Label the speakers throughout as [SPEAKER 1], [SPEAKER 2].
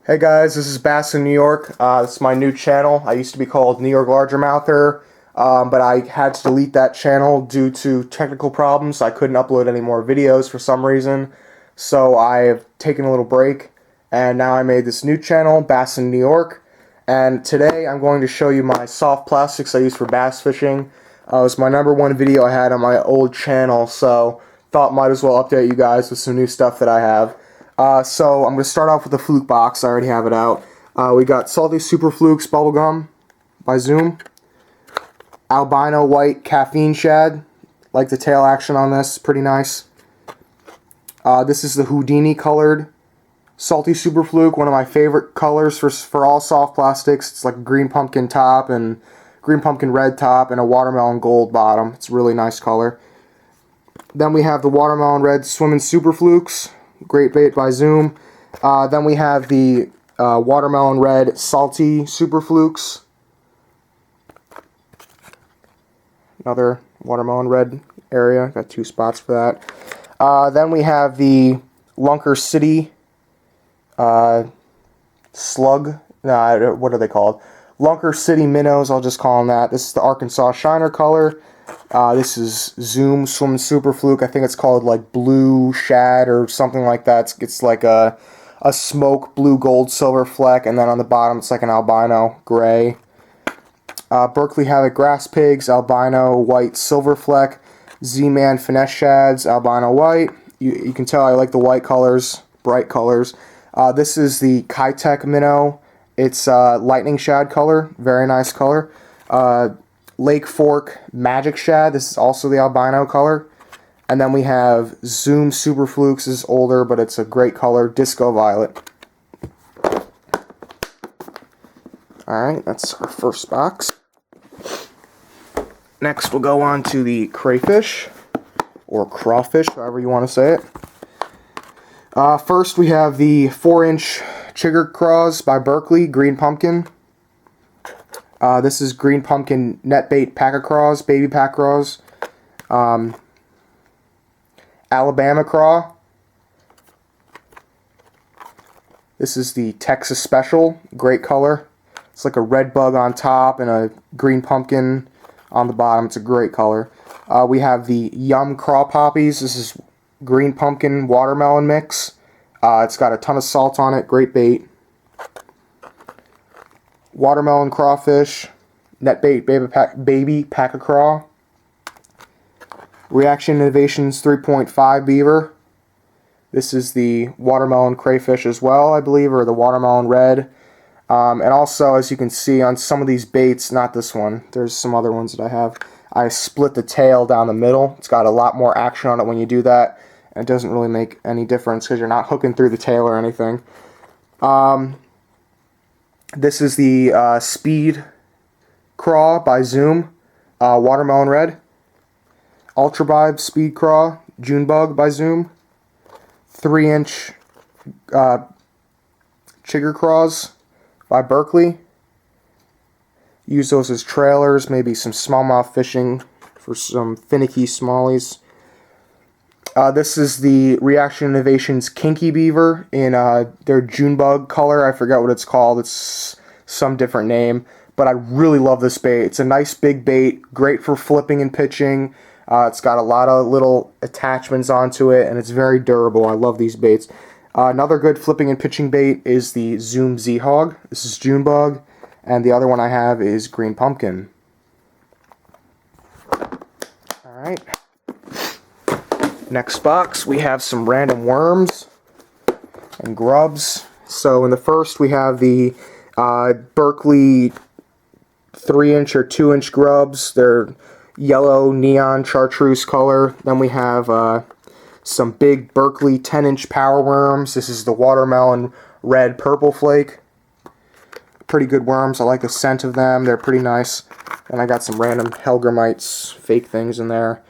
[SPEAKER 1] Hey guys, this is Bass in New York. This is my new channel. I used to be called New York Largermouther, but I had to delete that channel due to technical problems. I couldn't upload any more videos for some reason, so I've taken a little break, and now I made this new channel, Bass in New York, and today I'm going to show you my soft plastics I use for bass fishing. It was my #1 video I had on my old channel, so thought might as well update you guys with some new stuff that I have. So I'm going to start off with the Fluke box. I already have it out. We got Salty Super Flukes Bubblegum by Zoom. Albino White Caffeine Shad. Like the tail action on this. Pretty nice. This is the Houdini colored Salty Super Fluke. One of my favorite colors for all soft plastics. It's like a green pumpkin top and green pumpkin red top and a watermelon gold bottom. It's a really nice color. Then we have the Watermelon Red Swimmin' Super Flukes. Great bait by Zoom. Then we have the Watermelon Red Salty Super Flukes. Another Watermelon Red area. Got 2 spots for that. Then we have the Lunker City Slug. What are they called? Lunker City Minnows. I'll just call them that. This is the Arkansas Shiner color. This is Zoom Swim Super Fluke. I think it's called like Blue Shad or something like that. It's like a smoke blue gold silver fleck, and then on the bottom it's like an albino gray. Berkeley Havoc Grass Pigs, albino white silver fleck. Z-Man Finesse Shads, albino white. You can tell I like the white colors, bright colors. This is the Kitech Minnow. It's lightning shad color, very nice color. Lake Fork Magic Shad. This is also the albino color. And then we have Zoom Super Flukes. This is older, but it's a great color. Disco Violet. Alright, that's our first box. Next, we'll go on to the crayfish, or crawfish, however you want to say it. First, we have the 4-inch Chigger Craws by Berkeley, Green Pumpkin. This is Green Pumpkin Net Bait Pack of Craws, Baby Pack Craws. Alabama Craw. This is the Texas Special, great color. It's like a red bug on top and a green pumpkin on the bottom. It's a great color. We have the Yum Craw Poppies. This is Green Pumpkin Watermelon Mix. It's got a ton of salt on it, great bait. Watermelon Crawfish, Net Bait Baby Pack of Craw. Reaction Innovations 3.5 Beaver. This is the Watermelon Crayfish as well, I believe, or the Watermelon Red. And also, as you can see on some of these baits, not this one, there's some other ones that I have, I split the tail down the middle. It's got a lot more action on it when you do that, and it doesn't really make any difference because you're not hooking through the tail or anything. This is the Speed Craw by Zoom, Watermelon Red. Ultra Vibe Speed Craw, Junebug by Zoom. 3-inch Chigger Craws by Berkeley. Use those as trailers, maybe some smallmouth fishing for some finicky smallies. This is the Reaction Innovations Kinky Beaver in their Junebug color. I forgot what it's called. It's some different name. But I really love this bait. It's a nice big bait, great for flipping and pitching. It's got a lot of little attachments onto it, and it's very durable. I love these baits. Another good flipping and pitching bait is the Zoom Z-Hog. This is Junebug, and the other one I have is Green Pumpkin. Alright. Next box, we have some random worms and grubs. So in the first, we have the Berkeley 3-inch or 2-inch grubs. They're yellow neon chartreuse color. Then we have some big Berkeley 10-inch power worms. This is the Watermelon Red Purple Flake. Pretty good worms. I like the scent of them. They're pretty nice. And I got some random Hellgrammites, fake things in there.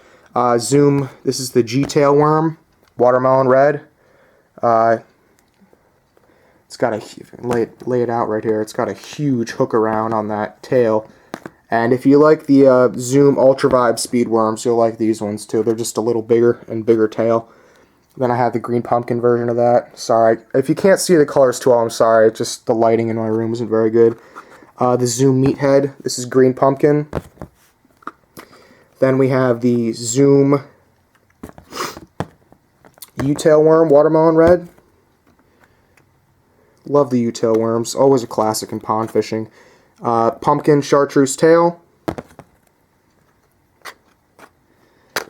[SPEAKER 1] Zoom, this is the G-tail worm, Watermelon Red. It's got lay it out right here. It's got a huge hook around on that tail. And if you like the Zoom Ultra Vibe Speed Worms, you'll like these ones too. They're just a little bigger and bigger tail. Then I have the green pumpkin version of that. Sorry, if you can't see the colors too well, I'm sorry. It's just the lighting in my room isn't very good. The Zoom Meathead. This is green pumpkin. Then we have the Zoom U-tail worm, watermelon red. Love the U-tail worms. Always a classic in pond fishing. Pumpkin chartreuse tail.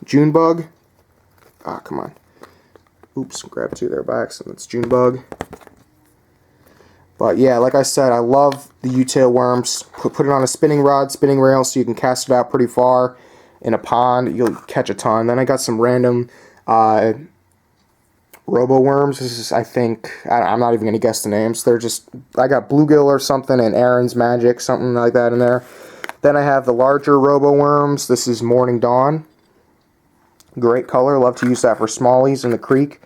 [SPEAKER 1] June bug. Ah, come on. Oops, grabbed two there by accident. It's June bug. But yeah, like I said, I love the U-tail worms. Put it on a spinning rod, spinning rail, so you can cast it out pretty far in a pond. You'll catch a ton. Then I got some random robo worms. This is, I think, I'm not even going to guess the names. They're just, I got bluegill or something and Aaron's Magic, something like that in there. Then I have the larger robo worms. This is Morning Dawn. Great color. Love to use that for smallies in the creek.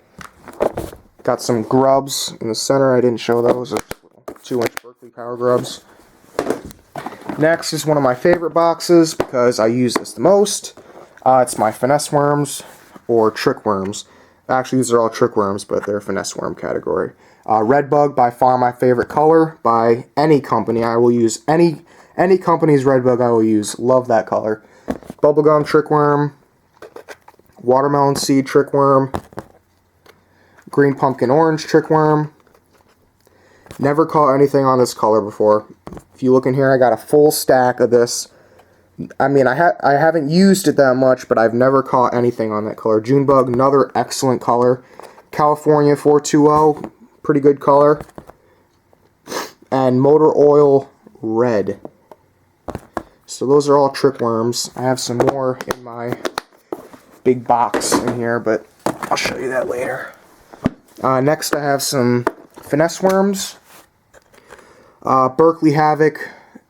[SPEAKER 1] Got some grubs in the center. I didn't show those. 2-inch Berkley Power Grubs. Next is one of my favorite boxes because I use this the most. It's my finesse worms or trick worms. Actually, these are all trick worms, but they're finesse worm category. Red bug, by far my favorite color by any company. I will use any company's red bug. I will use. Love that color. Bubblegum trick worm. Watermelon seed trick worm. Green pumpkin orange trick worm. Never caught anything on this color before. If you look in here, I got a full stack of this. I mean, I haven't used it that much, but I've never caught anything on that color. June bug, another excellent color. California 420, pretty good color. And motor oil red. So those are all trick worms. I have some more in my big box in here, but I'll show you that later. Next I have some finesse worms. Berkley Havoc,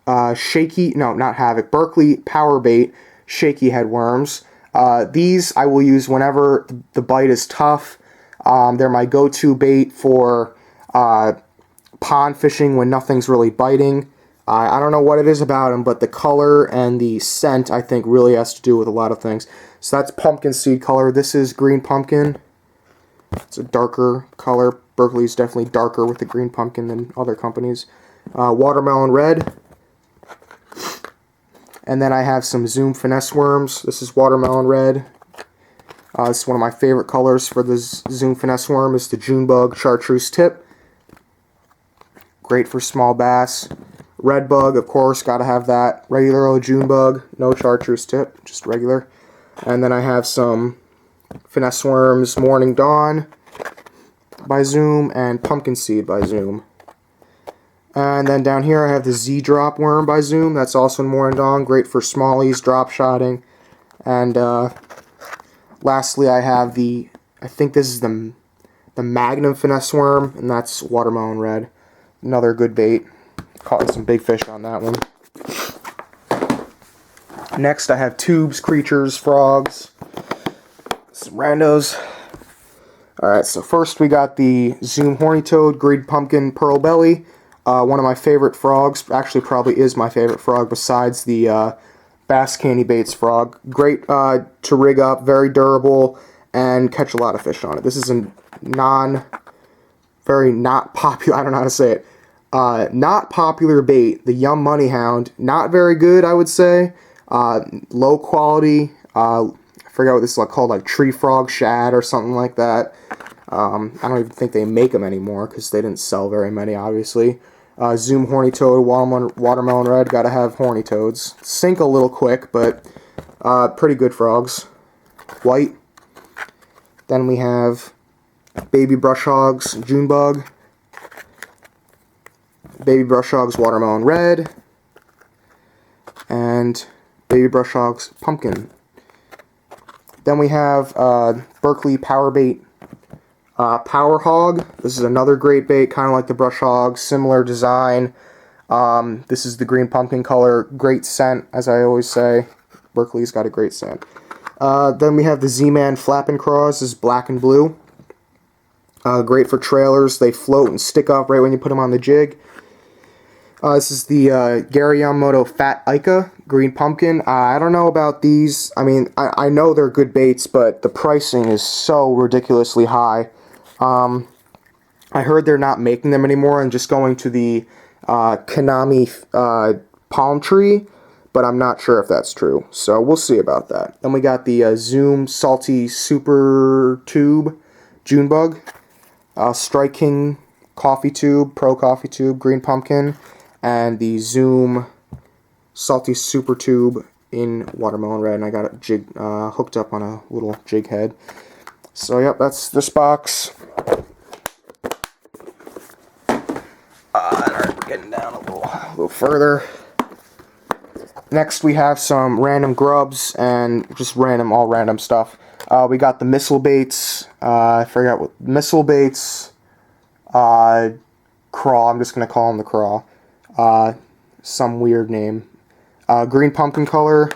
[SPEAKER 1] Berkley Power Bait shaky head worms. These I will use whenever the bite is tough. They're my go-to bait for pond fishing when nothing's really biting. I don't know what it is about them, but the color and the scent, I think, really has to do with a lot of things. So that's pumpkin seed color. This is green pumpkin. It's a darker color. Berkley's definitely darker with the green pumpkin than other companies. Watermelon red. And then I have some Zoom finesse worms. This is watermelon red. This is one of my favorite colors for the Zoom finesse worm. Is the June bug chartreuse tip. Great for small bass. Red bug, of course, gotta have that. Regular old June bug, no chartreuse tip, just regular. And then I have some finesse worms, Morning Dawn by Zoom and Pumpkin Seed by Zoom. And then down here I have the Z-Drop worm by Zoom. That's also in Morning Dawn, great for smallies, drop shotting. And lastly I have the, I think this is the Magnum finesse worm, and that's watermelon red. Another good bait. Caught some big fish on that one. Next I have tubes, creatures, frogs, some randos. Alright, so first we got the Zoom Horny Toad, Green Pumpkin, Pearl Belly. One of my favorite frogs, actually probably is my favorite frog besides the Bass Candy Baits frog. Great to rig up, very durable, and catch a lot of fish on it. This is a very not popular, I don't know how to say it, not popular bait, the Yum Money Hound. Not very good, I would say. Low quality, I forget what this is called, like tree frog shad or something like that. I don't even think they make them anymore because they didn't sell very many, obviously. Zoom Horny Toad, watermelon red, gotta have horny toads. Sink a little quick, but pretty good frogs. White. Then we have baby brush hogs, June bug. Baby brush hogs, watermelon red. And baby brush hogs, pumpkin. Then we have Berkley Power Bait Power Hog. This is another great bait, kind of like the brush hog, similar design. This is the green pumpkin color, great scent, as I always say. Berkley's got a great scent. Then we have the Z-Man Flappin' Craws. This is black and blue. Great for trailers. They float and stick up right when you put them on the jig. This is the Gary Yamamoto Fat Ica. Green Pumpkin. I don't know about these. I mean, I know they're good baits, but the pricing is so ridiculously high. I heard they're not making them anymore and just going to the Konami palm tree, but I'm not sure if that's true. So we'll see about that. Then we got the Zoom Salty Super Tube June Bug, Strike King Coffee Tube, Pro Coffee Tube, Green Pumpkin, and the Zoom Salty Super Tube in Watermelon Red. And I got it jig hooked up on a little jig head. So yep, that's this box. Getting down a little further. Next we have some random grubs and just all random stuff. We got the missile baits. I forgot what missile baits. Craw. I'm just gonna call them the craw. Some weird name. Green pumpkin color.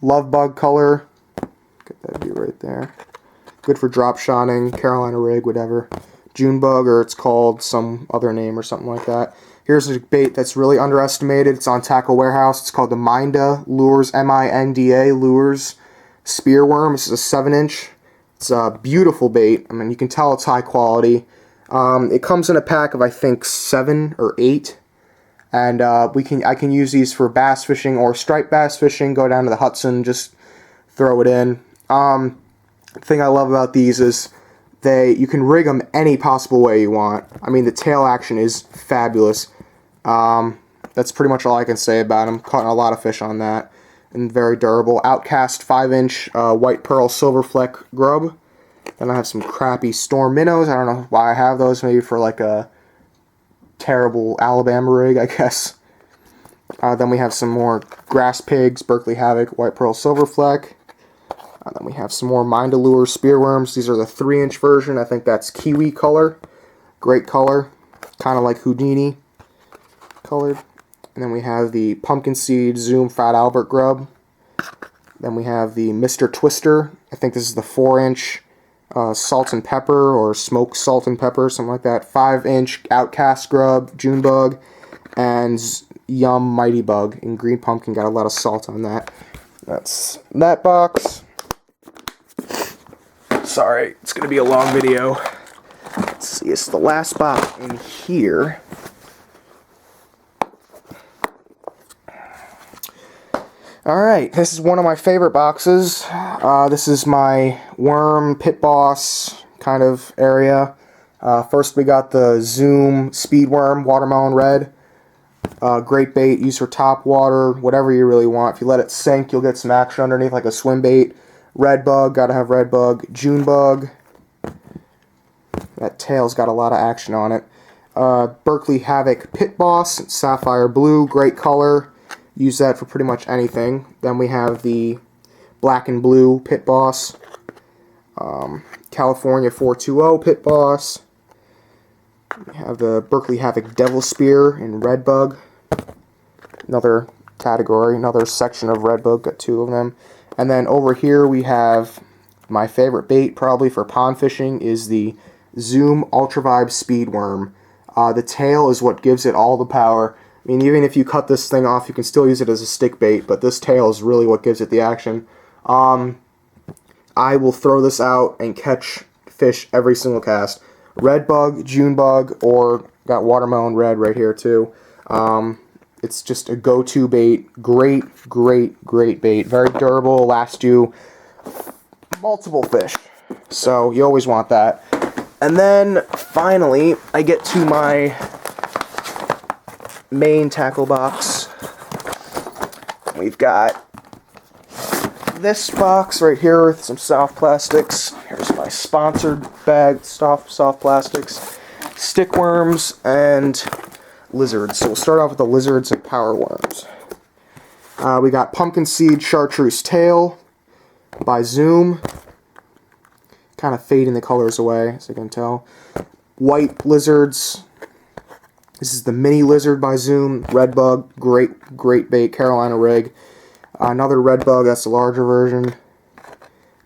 [SPEAKER 1] Love bug color. Get that view right there. Good for drop shotting. Carolina rig, whatever. June bug, or it's called some other name or something like that. Here's a bait that's really underestimated. It's on Tackle Warehouse. It's called the Minda Lures, M-I-N-D-A Lures Spearworm. This is a 7-inch. It's a beautiful bait. I mean, you can tell it's high quality. It comes in a pack of, I think, 7 or 8. And I can use these for bass fishing or striped bass fishing. Go down to the Hudson, just throw it in. The thing I love about these is you can rig them any possible way you want. I mean, the tail action is fabulous. That's pretty much all I can say about them. Caught a lot of fish on that. And very durable. Outcast 5-inch white pearl silver fleck grub. Then I have some crappy Storm minnows. I don't know why I have those. Maybe for like a terrible Alabama rig, I guess. Then we have some more grass pigs, Berkeley Havoc, white pearl silver fleck. Then we have some more Minda Lure spearworms. These are the 3-inch version. I think that's kiwi color. Great color. Kind of like Houdini colored. And then we have the Pumpkin Seed Zoom Fat Albert grub. Then we have the Mr. Twister. I think this is the 4-inch salt and pepper or smoked salt and pepper, something like that. 5-inch Outcast grub, June bug, and Yum Mighty Bug in Green Pumpkin. Got a lot of salt on that. That's that box. Sorry, it's going to be a long video. Let's see, it's the last box in here. Alright, this is one of my favorite boxes. This is my worm, pit boss kind of area. First we got the Zoom Speedworm, Watermelon Red. Great bait, used for top water, whatever you really want. If you let it sink, you'll get some action underneath like a swim bait. Red bug, gotta have red bug. June bug. That tail's got a lot of action on it. Berkeley Havoc Pit Boss, sapphire blue, great color. Use that for pretty much anything. Then we have the black and blue Pit Boss. California 420 Pit Boss. We have the Berkeley Havoc Devil Spear in red bug. Another category, another section of red bug, got 2 of them. And then over here we have my favorite bait probably for pond fishing is the Zoom Ultra Vibe Speedworm. The tail is what gives it all the power. I mean, even if you cut this thing off, you can still use it as a stick bait, but this tail is really what gives it the action. I will throw this out and catch fish every single cast. Red bug, June bug, or got watermelon red right here too. It's just a go-to bait. Great, great, great bait. Very durable, last you multiple fish. So you always want that. And then finally, I get to my main tackle box. We've got this box right here with some soft plastics. Here's my sponsored bag, soft plastics, stick worms, and lizards. So we'll start off with the lizards and power worms. We got Pumpkin Seed Chartreuse Tail by Zoom. Kind of fading the colors away, as you can tell. White lizards. This is the mini lizard by Zoom. Red bug, great bait, Carolina rig. Another red bug, that's the larger version.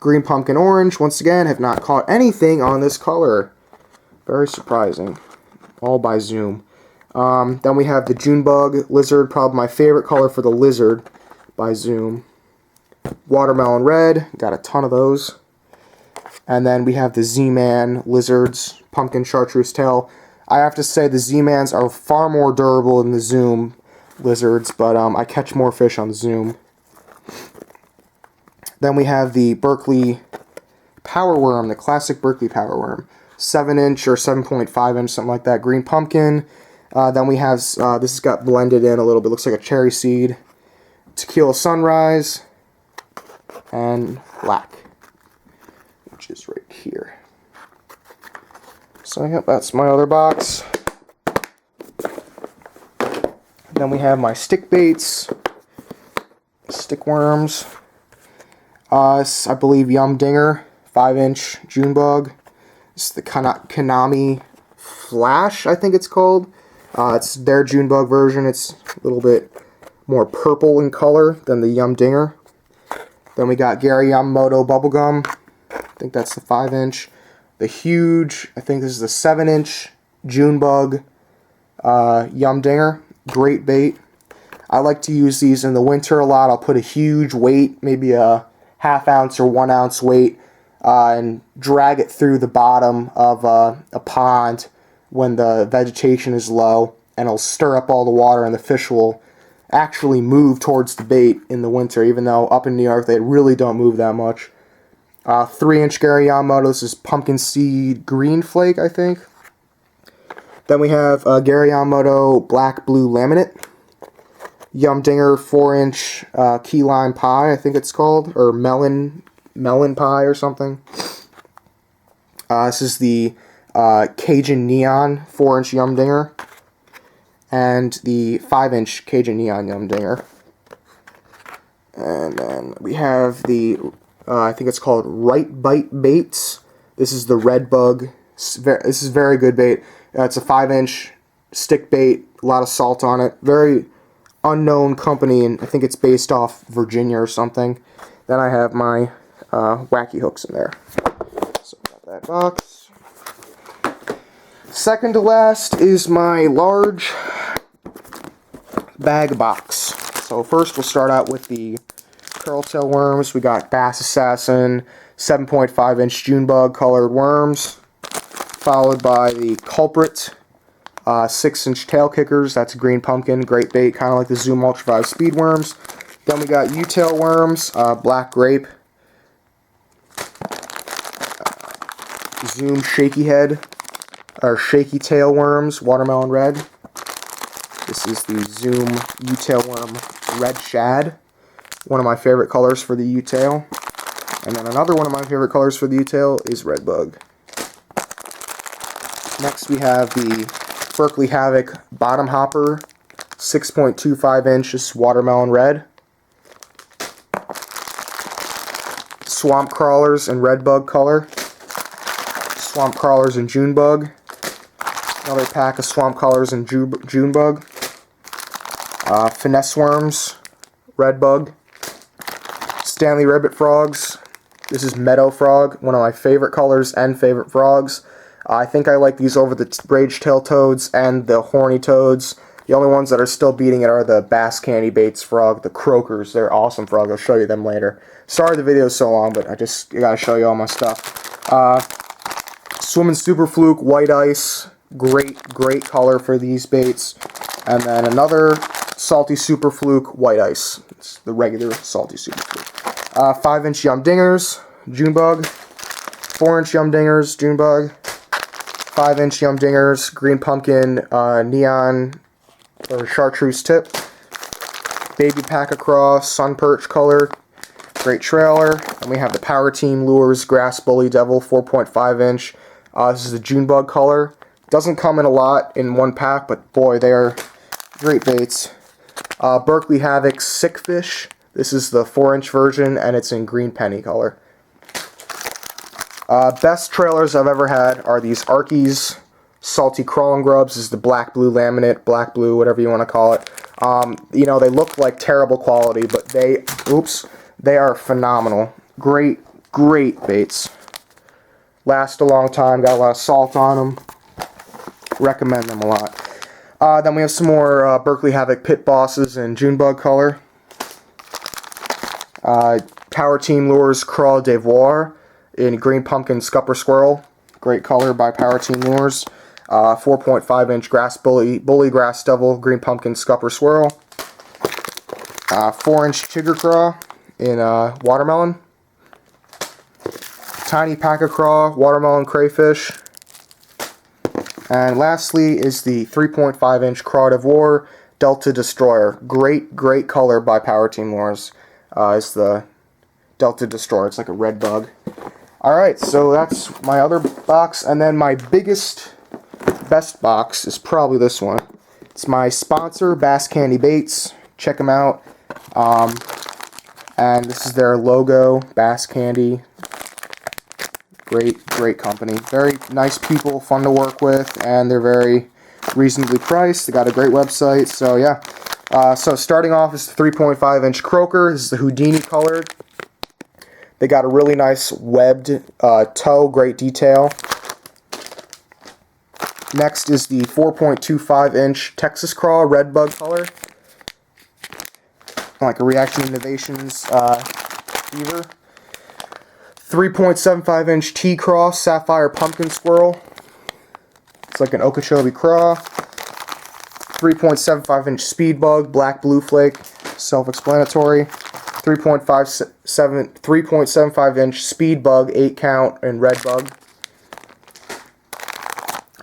[SPEAKER 1] Green pumpkin orange, once again, have not caught anything on this color. Very surprising. All by Zoom. Then we have the Junebug Lizard, probably my favorite color for the lizard by Zoom. Watermelon Red, got a ton of those. And then we have the Z-Man Lizards, Pumpkin Chartreuse Tail. I have to say the Z-Mans are far more durable than the Zoom Lizards, but I catch more fish on Zoom. Then we have the Berkley Power Worm, the classic Berkley Power Worm. 7-inch or 7.5 inch, something like that. Green pumpkin. Then we have, this has got blended in a little bit, looks like a cherry seed. Tequila Sunrise. And black, which is right here. So yep, that's my other box. Then we have my stick baits, stick worms. I believe Yum Dinger, 5-inch Junebug. It's the Konami Flash, I think it's called. It's their Junebug version. It's a little bit more purple in color than the Yum Dinger. Then we got Gary Yamamoto Bubblegum. I think that's the 5-inch. The huge, I think this is the 7-inch Junebug Yum Dinger. Great bait. I like to use these in the winter a lot. I'll put a huge weight, maybe a 1/2 ounce or 1 ounce weight, and drag it through the bottom of a pond when the vegetation is low, and it'll stir up all the water, and the fish will actually move towards the bait in the winter, even though up in New York they really don't move that much. 3-inch Gary Yamamoto. This is Pumpkin Seed Green Flake, I think. Then we have Gary Yamamoto Black Blue Laminate. Yum Dinger 4-inch Key Lime Pie, I think it's called, or Melon Pie or something. This is the Cajun Neon 4-inch Yum Dinger. And the 5-inch Cajun Neon Yum Dinger. And then we have the, I think it's called Right Bite Baits. This is the Red Bug. This is very good bait. It's a 5-inch stick bait, a lot of salt on it. Very unknown company, and I think it's based off Virginia or something. Then I have my wacky hooks in there. So I got that box. Second to last is my large bag box. So first we'll start out with the curltail worms. We got Bass Assassin 7.5-inch Junebug colored worms, followed by the Culprit 6-inch tail kickers. That's green pumpkin, great bait, kind of like the Zoom Ultra 5 speed worms. Then we got U-tail worms, black grape, Zoom shaky head, or shaky tail worms, watermelon red. This is the Zoom U-tail worm red shad, one of my favorite colors for the U-tail. And then another one of my favorite colors for the U-tail is red bug. Next we have the Berkley Havoc bottom hopper, 6.25 inches watermelon red. Swamp crawlers in red bug color. Swamp crawlers in Junebug. Another pack of swamp crawlers in Junebug. Finesse worms, red bug. Stanley ribbit frogs. This is meadow frog, one of my favorite colors and favorite frogs. I think I like these over the rage-tail toads and the horny toads. The only ones that are still beating it are the Bass Candy Baits frog, the croakers. They're awesome frog. I'll show you them later. Sorry the video's so long, but I gotta show you all my stuff. Swimming Super Fluke White Ice. Great color for these baits. And then another Salty Super Fluke White Ice. It's the regular Salty Super Fluke. 5-inch Yum Dingers, Junebug. 4-inch Yum Dingers, Junebug. 5-inch Yum Dingers, green pumpkin, neon or chartreuse tip. Baby Pack Across, sun perch color, great trailer. And we have the Power Team Lures Grass Bully Devil 4.5-inch. This is the Junebug color. Doesn't come in a lot in one pack, but boy, they are great baits. Berkley Havoc Sick Fish. This is the 4-inch version, and it's in green penny color. Best trailers I've ever had are these Arkies Salty Crawling Grubs. This is the black blue laminate, black blue, whatever you want to call it. You know, they look like terrible quality, but they are phenomenal. Great baits. Last a long time, got a lot of salt on them. Recommend them a lot. Then we have some more Berkeley Havoc Pit Bosses in Junebug color. Power Team Lures Craw d'Ivoire in Green Pumpkin Scupper Squirrel. Great color by Power Team Lures. 4.5-inch Grass Bully Grass Devil Green Pumpkin Scupper Swirl. 4-inch Tigger Craw in Watermelon. Tiny Paca Craw Watermelon Crayfish. And lastly is the 3.5-inch Craw d'Ivoire Delta Destroyer. Great color by Power Team Lures. Is the Delta Destroyer. It's like a red bug. Alright, so that's my other box. And then my best box is probably this one. It's my sponsor, Bass Candy Baits. Check them out. And this is their logo, Bass Candy. Great company. Very nice people, fun to work with, and they're very reasonably priced. They got a great website, so yeah. So starting off is the 3.5-inch Croaker. This is the Houdini colored. They got a really nice webbed toe, great detail. Next is the 4.25-inch Texas Craw red bug color. Like a Reaction Innovations beaver. 3.75-inch T-Craw Sapphire Pumpkin Squirrel. It's like an Okeechobee craw. 3.75-inch Speed Bug Black Blue Flake. Self-explanatory. 3.75-inch Speed Bug 8-count and red bug.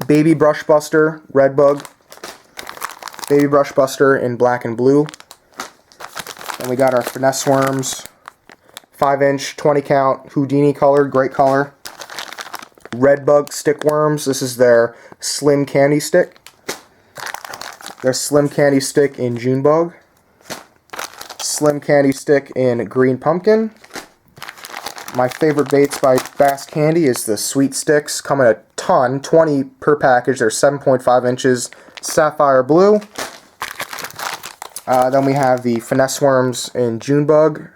[SPEAKER 1] Baby Brush Buster red bug. Baby Brush Buster in black and blue. Then we got our Finesse Worms, 5-inch, 20-count, Houdini colored, great color. Red Bug Stick Worms, this is their Slim Candy Stick. Their Slim Candy Stick in Junebug. Slim Candy Stick in Green Pumpkin. My favorite baits by Bass Candy is the Sweet Sticks, come in a ton, 20 per package, they're 7.5 inches, Sapphire Blue. Then we have the Finesse Worms in Junebug.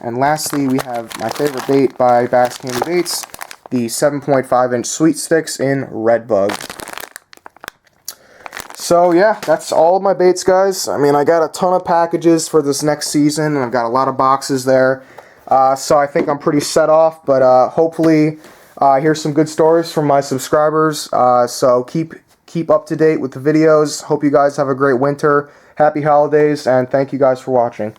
[SPEAKER 1] And lastly, we have my favorite bait by Bass Candy Baits, the 7.5-inch Sweet Sticks in Redbug. So yeah, that's all of my baits, guys. I mean, I got a ton of packages for this next season, and I've got a lot of boxes there. So I think I'm pretty set off, but hopefully here's some good stories from my subscribers. So keep up to date with the videos. Hope you guys have a great winter. Happy holidays, and thank you guys for watching.